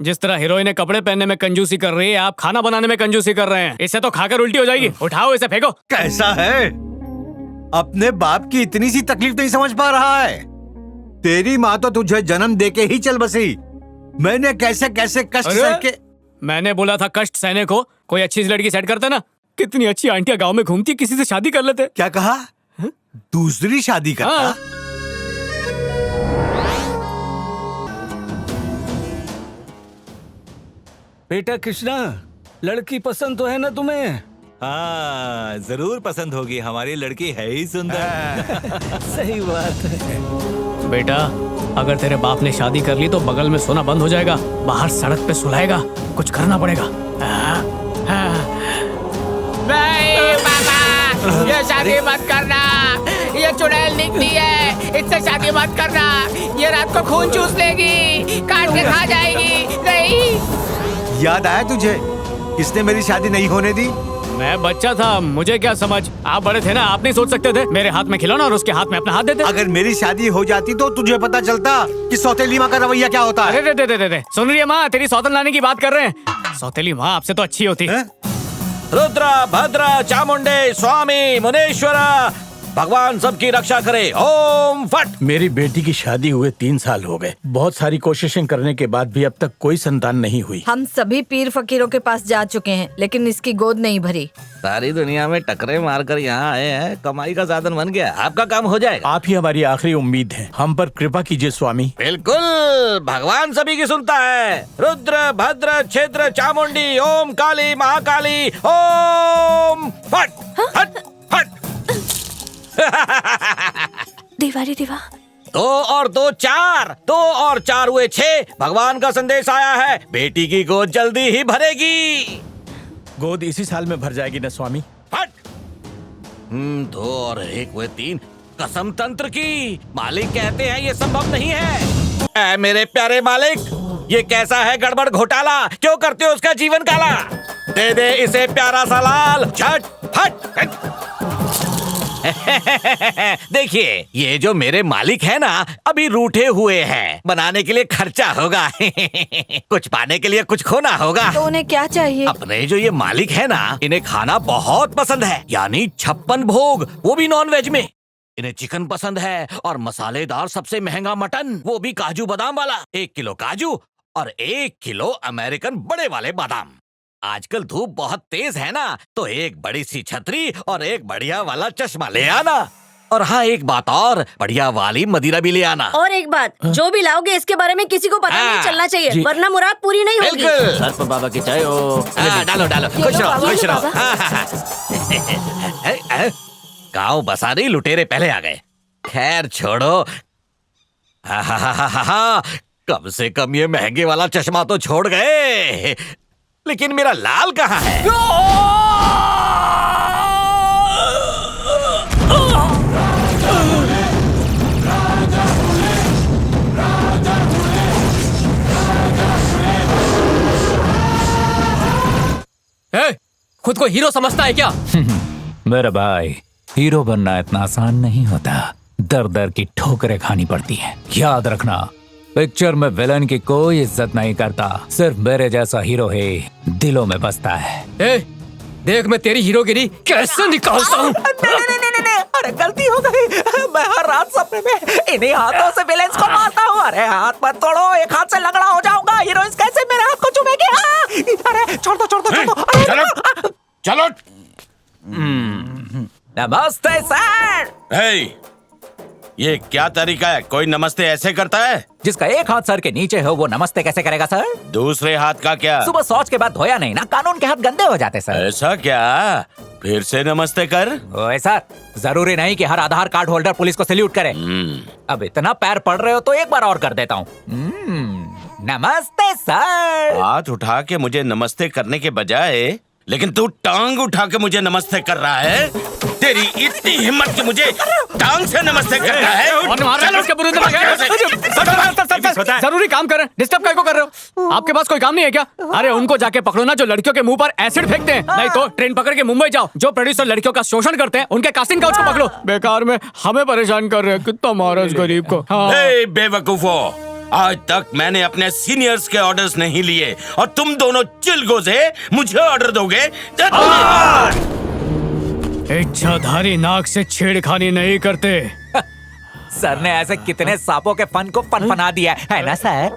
जिस तरह हीरोइन ने कपड़े पहनने में कंजूसी कर रही है, आप खाना बनाने में कंजूसी कर रहे हैं। इससे तो खाकर उल्टी हो जाएगी। उठाओ इसे, फेंको। कैसा है? अपने बाप की इतनी सी तकलीफ नहीं समझ पा रहा है। तेरी माँ तो तुझे जन्म देके ही चल बसी। मैंने कैसे कैसे कष्ट सह के। मैंने बोला था कष्ट सहने को। कोई अच्छी सी लड़की सेट करते ना। कितनी अच्छी आंटियां गांव में घूमती, किसी से शादी कर लेते। क्या कहा? दूसरी शादी करता? हाँ। बेटा कृष्णा, लड़की पसंद तो है ना तुम्हें? हाँ, जरूर पसंद होगी। हमारी लड़की है ही सुंदर। सही बात है। बेटा, अगर तेरे बाप ने शादी कर ली तो बगल में सोना बंद हो जाएगा, बाहर सड़क पे सुलाएगा, कुछ करना पड़ेगा। नहीं पापा, ये शादी मत करना। ये चुड़ैल निकली है, इससे शादी मत करना। ये रात को खून चूस लेगी, काट के खा जाएगी। नहीं। याद आया तुझे किसने मेरी शादी नहीं होने दी? मैं बच्चा था, मुझे क्या समझ। आप बड़े थे ना, आप नहीं सोच सकते थे। मेरे हाथ में खिलौना और उसके हाथ में अपना हाथ देते। अगर मेरी शादी हो जाती तो तुझे पता चलता कि सौतेली माँ का रवैया क्या होता है। अरे सुन रही है माँ, तेरी सौतन लाने की बात कर रहे हैं। सौतेली माँ आपसे तो अच्छी होती है। रुद्र, भद्र, चामुंडे, स्वामी, मुनेश्वरा, भगवान सबकी रक्षा करे। ओम फट। मेरी बेटी की शादी हुए 3 साल हो गए। बहुत सारी कोशिशें करने के बाद भी अब तक कोई संतान नहीं हुई। हम सभी पीर फकीरों के पास जा चुके हैं, लेकिन इसकी गोद नहीं भरी। सारी दुनिया में टकरे मारकर यहाँ आए हैं, कमाई का साधन बन गया। आपका काम हो जाएगा। आप ही हमारी आखिरी उम्मीद है, हम पर कृपा कीजिए स्वामी। बिल्कुल, भगवान सभी की सुनता है। रुद्र, भद्र, क्षेत्र, चामुंडी, ओम काली, महाकाली, ओम फट फट फट। दीवारी दीवा। 2 और 2 4, 2 और 4 हुए 6। भगवान का संदेश आया है, बेटी की गोद जल्दी ही भरेगी। गोद इसी साल में भर जाएगी ना स्वामी? फट। 2 और 1 हुए 3। कसम तंत्र की। मालिक कहते हैं ये संभव नहीं है। ऐ मेरे प्यारे मालिक, ये कैसा है गड़बड़ घोटाला? क्यों करते हो उसका जीवन काला? दे दे इसे प्यारा सा लाल। झट फट। देखिए, ये जो मेरे मालिक है ना, अभी रूठे हुए हैं। बनाने के लिए खर्चा होगा। कुछ पाने के लिए कुछ खोना होगा। तो उन्हें क्या चाहिए? अपने जो ये मालिक है ना, इन्हें खाना बहुत पसंद है, यानी 56 भोग, वो भी नॉन वेज में। इन्हें चिकन पसंद है और मसालेदार सबसे महंगा मटन, वो भी काजू बादाम वाला। 1 किलो काजू और 1 किलो अमेरिकन बड़े वाले बादाम। आजकल धूप बहुत तेज है ना, तो एक बड़ी सी छतरी और एक बढ़िया वाला चश्मा ले आना। और हाँ, एक बात और, बढ़िया वाली मदिरा भी ले आना। और एक बात, जो भी लाओगे इसके बारे में किसी को पता नहीं चलना चाहिए, वरना मुराद पूरी नहीं होगी। बिल्कुल। सरपंच बाबा की चाय हो। डालो डालो, खुश रहो खुश रहो। गाँव बसा रही, लुटेरे पहले आ गए। खैर छोड़ो। कम से कम ये महंगे वाला चश्मा तो छोड़ गए, लेकिन मेरा लाल कहाँ है? खुद को हीरो समझता है क्या? मेरा भाई, हीरो बनना इतना आसान नहीं होता। दर दर की ठोकरें खानी पड़ती हैं। याद रखना, पिक्चर में विलन की कोई इज्जत नहीं करता, सिर्फ मेरे जैसा हीरो ही दिलों में बसता है। देख मैं तेरी हीरोगिरी कैसे निकालता हूँ। नहीं, अरे गलती हो गई। मैं हर रात सपने में इन्हीं हाथों से विलेंस को मारता हूँ। अरे हाथ मत तोड़ो, एक हाथ से लंगड़ा हो जाऊंगा। हीरोइन कैसे मेरे हाथ को चुमेगी? अरे छोड़ दो। चलो। नमस्ते सर। ये क्या तरीका है? कोई नमस्ते ऐसे करता है? जिसका एक हाथ सर के नीचे हो वो नमस्ते कैसे करेगा सर? दूसरे हाथ का क्या? सुबह शौच के बाद धोया नहीं ना, कानून के हाथ गंदे हो जाते सर। ऐसा क्या? फिर से नमस्ते कर। ओए सर, जरूरी नहीं कि हर आधार कार्ड होल्डर पुलिस को सैल्यूट करे। अब इतना पैर पड़ रहे हो तो एक बार और कर देता हूँ। नमस्ते सर। हाथ उठा के मुझे नमस्ते करने के बजाय, लेकिन तू टांग उठा के मुझे नमस्ते कर रहा है। तेरी इतनी हिम्मत कि मुझे टांग से नमस्ते कर रहा है। जरूरी काम कर रहे हैं, डिस्टर्ब काय को कर रहे हो? आपके पास कोई काम नहीं है क्या? अरे उनको जाके पकड़ो ना जो लड़कियों के मुंह पर एसिड फेंकते हैं। नहीं तो ट्रेन पकड़ के मुंबई जाओ। जो प्रोड्यूसर लड़कियों का शोषण करते हैं उनके कास्टिंग काउच को पकड़ो। बेकार में हमें परेशान कर रहे हैं। कितना मारा इस गरीब को। बेवकूफो, आज तक मैंने अपने सीनियर्स के ऑर्डर्स नहीं लिए और तुम दोनों चिलगोजे मुझे ऑर्डर दोगे? इच्छाधारी नाक से छेड़खानी नहीं करते। सर ने ऐसे कितने सांपों के फन को फनफना दिया है ना सर?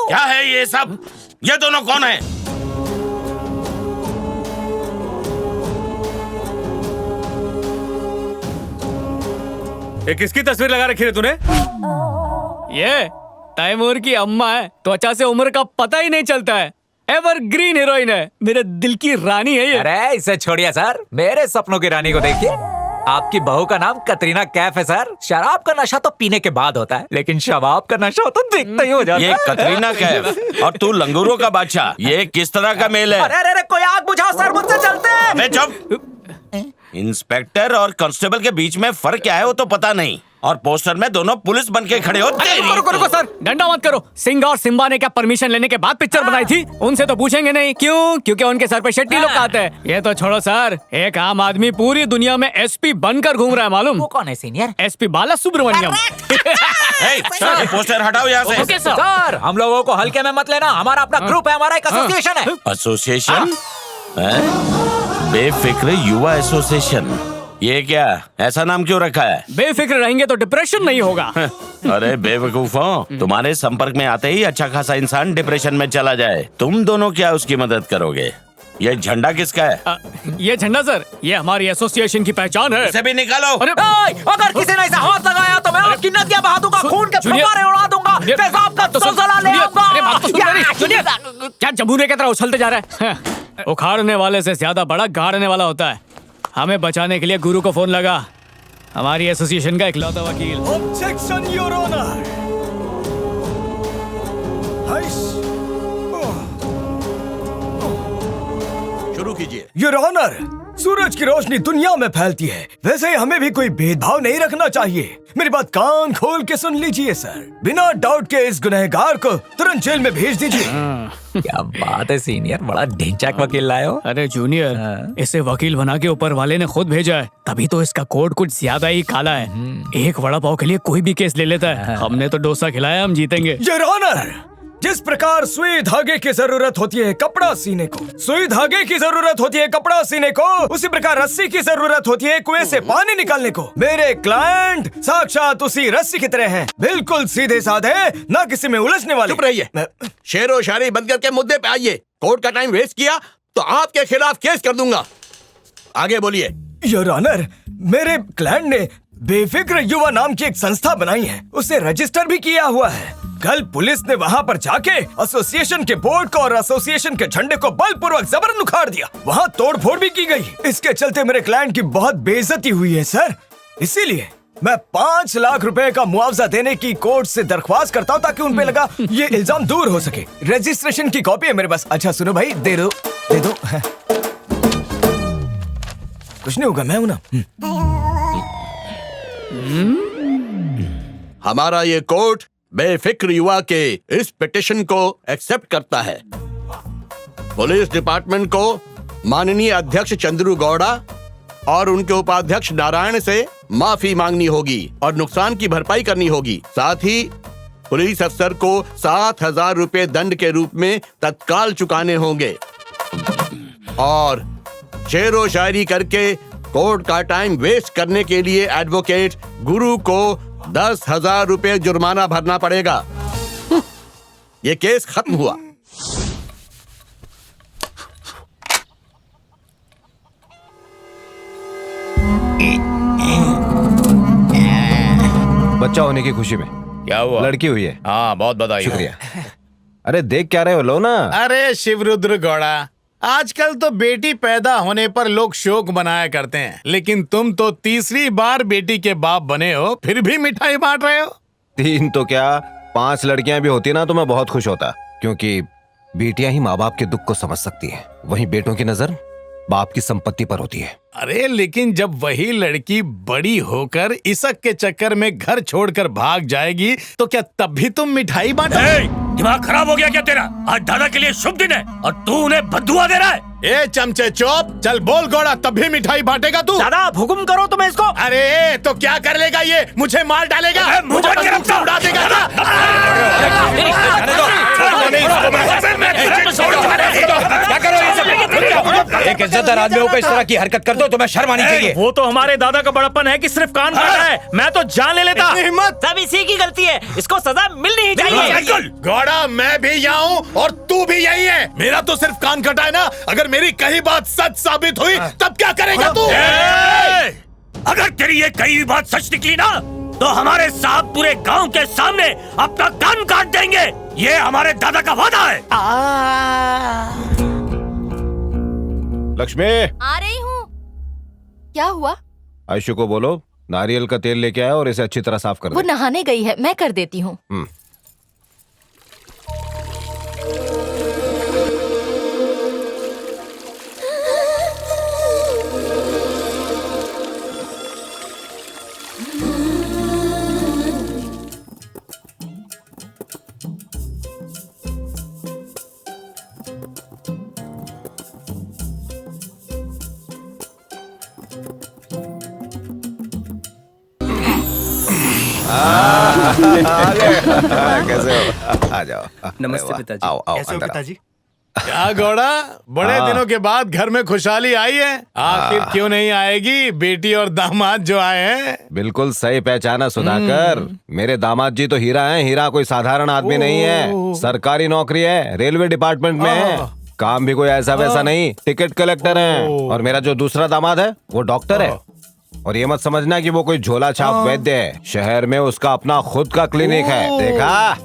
क्या है ये सब? ये दोनों कौन है? ये किसकी तस्वीर लगा रखी है तूने? ये तैमूर की अम्मा है। त्वचा से उम्र का पता ही नहीं चलता है। एवरग्रीन हीरोइन है, मेरे दिल की रानी है ये। अरे इसे छोड़िए सर, मेरे सपनों की रानी को देखिए। आपकी बहू का नाम कतरीना कैफ है सर। शराब का नशा तो पीने के बाद होता है, लेकिन शबाब का नशा तो देखते ही हो जाता है। ये कतरीना कैफ और तू लंगूरों का बादशाह, ये किस तरह का मेल है? अरे अरे कोई आग बुझाओ सर, मुझसे चलते हैं। बे चुप। इंस्पेक्टर और कांस्टेबल के बीच में फर्क क्या है वो तो पता नहीं, और पोस्टर में दोनों पुलिस बन के खड़े हो। रुको सर, डंडा मत करो। सिंह और सिम्बा ने क्या परमिशन लेने के बाद पिक्चर बनाई थी? उनसे तो पूछेंगे नहीं। क्यों? क्योंकि उनके सर पे शेट्टी लोग आते हैं। ये तो छोड़ो सर, एक आम आदमी पूरी दुनिया में एसपी बनकर घूम रहा है, मालूम? वो कौन है सीनियर? एसपी बाला सुब्रमण्यम। सर पोस्टर हटाओ यहाँ से। ओके सर, हम लोगों को हल्के में मत लेना। हमारा अपना ग्रुप है, हमारा एक एसोसिएशन है। एसोसिएशन? बेफिक्र युवा एसोसिएशन। ये क्या, ऐसा नाम क्यों रखा है? बेफिक्र रहेंगे तो डिप्रेशन नहीं होगा। अरे बेवकूफों, तुम्हारे संपर्क में आते ही अच्छा खासा इंसान डिप्रेशन में चला जाए। तुम दोनों क्या उसकी मदद करोगे? ये झंडा किसका है? ये झंडा सर, ये हमारी एसोसिएशन की पहचान है। इसे भी निकालो। अरे अगर किसी ने इसे हाथ लगाया तो मैं आपकी नदियां बहा दूंगा, खून के फव्वारे उड़ा दूंगा, पेशाब का सलसला ले आऊंगा। क्या जमूने की तरह उछलते जा रहा है? उखाड़ने वाले से ज्यादा बड़ा गाड़ने वाला होता है। हमें बचाने के लिए गुरु को फोन लगा, हमारी एसोसिएशन का इकलौता वकील। Objection your honour. शुरू कीजिए। योर ऑनर, सूरज की रोशनी दुनिया में फैलती है, वैसे ही हमें भी कोई भेदभाव नहीं रखना चाहिए। मेरी बात कान खोल के सुन लीजिए सर। बिना डाउट के इस गुनहगार को तुरंत जेल में भेज दीजिए। क्या बात है सीनियर, बड़ा ढिंचाक वकील लाए हो। अरे जूनियर, इसे वकील बना के ऊपर वाले ने खुद भेजा है, तभी तो इसका कोड कुछ ज्यादा ही काला है। एक वड़ा पाव के लिए कोई भी केस ले लेता है। हमने तो डोसा खिलाया, हम जीतेंगे। योर ऑनर, जिस प्रकार सुई धागे की जरूरत होती है कपड़ा सीने को, सुई धागे की जरूरत होती है कपड़ा सीने को, उसी प्रकार रस्सी की जरूरत होती है कुएं से पानी निकालने को। मेरे क्लाइंट साक्षात उसी रस्सी की तरह हैं, बिल्कुल सीधे साधे, ना किसी में उलझने वाले। चुप रहिए, शेरो शायरी बंद करके मुद्दे पे आइए। कोर्ट का टाइम वेस्ट किया तो आपके खिलाफ केस कर दूंगा। आगे बोलिए। योर ऑनर, मेरे क्लाइंट ने बेफिक्र युवा नाम की एक संस्था बनाई है, उसे रजिस्टर भी किया हुआ है। कल पुलिस ने वहाँ पर जाके एसोसिएशन के बोर्ड को और एसोसिएशन के झंडे को बलपूर्वक जबरन उखाड़ दिया। वहाँ तोड़फोड़ भी की गई। इसके चलते मेरे क्लाइंट की बहुत बेइज्जती हुई है सर। इसीलिए मैं 5 लाख रुपए का मुआवजा देने की कोर्ट से दरख्वास्त करता हूँ, ताकि उन पे लगा ये इल्जाम दूर हो सके। रजिस्ट्रेशन की कॉपी है मेरे पास। अच्छा सुनो भाई, दे दो। कुछ नहीं होगा, मैं हूं ना। हमारा ये कोर्ट बेफिक्र युवा के इस पिटिशन को एक्सेप्ट करता है। पुलिस डिपार्टमेंट को माननीय अध्यक्ष चंद्रू गौड़ा और उनके उपाध्यक्ष नारायण से माफी मांगनी होगी और नुकसान की भरपाई करनी होगी। साथ ही पुलिस अफसर को 7,000 रुपए दंड के रूप में तत्काल चुकाने होंगे और शेरो शायरी करके कोर्ट का टाइम वेस्ट करने के लिए एडवोकेट गुरु को 10,000 रुपए जुर्माना भरना पड़ेगा। ये केस खत्म हुआ। बच्चा होने की खुशी में। क्या हुआ? लड़की हुई है। हाँ, बहुत बधाई। शुक्रिया। अरे देख क्या रहे हो, लो ना। अरे शिवरुद्र गौड़ा, आजकल तो बेटी पैदा होने पर लोग शोक मनाया करते हैं, लेकिन तुम तो तीसरी बार बेटी के बाप बने हो, फिर भी मिठाई बांट रहे हो। 3 तो क्या 5 लड़कियां भी होती ना तो मैं बहुत खुश होता, क्योंकि बेटियां ही माँ बाप के दुख को समझ सकती हैं। वहीं बेटों की नजर बाप की संपत्ति पर होती है। अरे लेकिन जब वही लड़की बड़ी होकर इसक के चक्कर में घर छोड़कर भाग जाएगी तो क्या तब भी तुम मिठाई बांटोगे? दिमाग खराब हो गया क्या तेरा? आज दादा के लिए शुभ दिन है और तू उन्हें बद्दुआ दे रहा है। ए चमचे चोप, चल बोल घोड़ा, तब भी मिठाई बांटेगा तू? दादा हुक्म करो तो मैं इसको। अरे तो क्या कर लेगा ये? मुझे मार डालेगा, मुझे उड़ा देगा क्या? एक इज्जतदार आदमी को इस तरह की हरकत कर दो तो मैं शर्म आनी चाहिए। वो तो हमारे दादा का बड़प्पन है कि सिर्फ कान काटा है, मैं तो जान ले लेता। हिम्मत सब इसी की गलती है, इसको सजा मिलनी ही चाहिए। घोड़ा, मैं भी यहाँ हूँ और तू भी यही है। मेरा तो सिर्फ कान कटा है ना, अगर मेरी कही बात सच साबित हुई तब क्या करेगा तू? अगर तेरी ये कही बात सच निकली ना तो हमारे साहब पूरे गांव के सामने अपना कान काट देंगे। ये हमारे दादा का वादा है। लक्ष्मी, आ रही हूँ। क्या हुआ? आयशु को बोलो नारियल का तेल लेके आए और इसे अच्छी तरह साफ कर वो दे। नहाने गई है, मैं कर देती हूँ। कैसे हो? आ जाओ। नमस्ते पिताजी। आओ आओ कैसे हो अंदर आओ। पिताजी? क्या घोड़ा, बड़े दिनों के बाद घर में खुशहाली आई है। आखिर क्यों नहीं आएगी? बेटी और दामाद जो आए हैं। बिल्कुल सही पहचाना सुधाकर। मेरे दामाद जी तो हीरा हैं। हीरा कोई साधारण आदमी नहीं है, सरकारी नौकरी है, रेलवे डिपार्टमेंट में है। काम भी कोई ऐसा वैसा नहीं, टिकट कलेक्टर हैं। और मेरा जो दूसरा दामाद है वो डॉक्टर है। और ये मत समझना कि वो कोई झोला छाप वैद्य है। शहर में उसका अपना खुद का क्लिनिक है। देखा,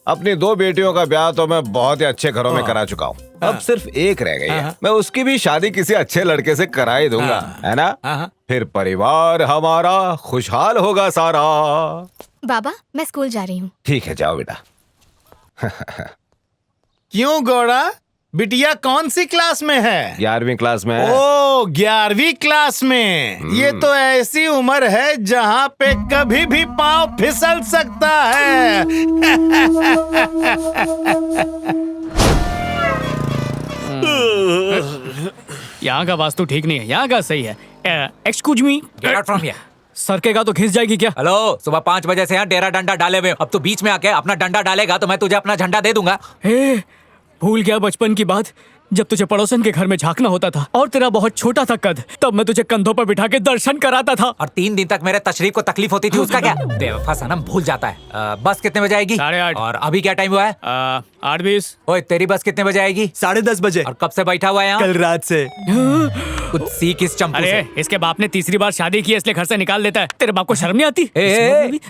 अपनी 2 बेटियों का ब्याह तो मैं बहुत ही अच्छे घरों में करा चुका हूँ। अब सिर्फ एक रह गई है। मैं उसकी भी शादी किसी अच्छे लड़के से करा ही दूंगा, है ना? फिर परिवार हमारा खुशहाल होगा सारा। बाबा, मैं स्कूल जा रही हूँ। ठीक है, जाओ बेटा। क्यों घोड़ा, बिटिया कौन सी क्लास में है? 11वीं क्लास में है। ओ, 11वीं क्लास में। ये तो ऐसी उम्र है जहाँ पे कभी भी पाँव फिसल सकता है। यहाँ का वास्तु ठीक नहीं है, यहाँ का सही है। Excuse me, get out from here. सरकेगा तो घिस जाएगी क्या? हेलो, सुबह 5 बजे से यहाँ डेरा डंडा डाले हुए हो। अब तू बीच में आके अपना डंडा डालेगा तो मैं तुझे अपना झंडा दे दूंगा। भूल गया बचपन की बात, जब तुझे पड़ोसन के घर में झांकना होता था और तेरा बहुत छोटा था कद, तब मैं तुझे कंधों पर बिठा के दर्शन कराता था। और 3 दिन तक मेरे तशरीफ को तकलीफ होती थी, उसका क्या? बेवफा सनम भूल जाता है। बस कितने बजे आएगी? 8:30। और अभी क्या टाइम हुआ है? 8:20। ओए, तेरी बस कितने बजे आएगी? 10:30 बजे। और कब से बैठा हुआ है यहाँ? कल रात से। कुछ सीख इस चंपू से। अरे, इसके बाप ने तीसरी बार शादी की है, इसलिए घर से निकाल देता है। तेरे बाप को शर्म नहीं आती?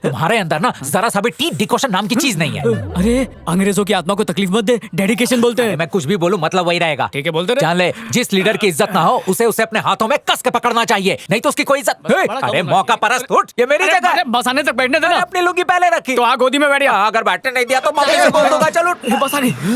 तुम्हारे अंदर ना जरा सा भी टी डिकोशन नाम की चीज नहीं है। अरे, अंग्रेजों की आत्मा को तकलीफ मत दे, डेडिकेशन बोलते हैं। मैं कुछ भी बोलूं मतलब वही रहेगा। ठीक है, बोलते रहे। जान ले, जिस लीडर की इज्जत ना हो उसे अपने हाथों में कस के पकड़ना चाहिए, नहीं तो उसकी कोई इज्जत। अरे मौका परस्त, उठ, ये मेरी जगह है। बसाने तक बैठने देना। अपनी लुंगी पहले रखी तो आ गोदी में बैठ गया। अगर बैठने नहीं दिया तो मम्मी से बोल दूंगा। चलो बसाने।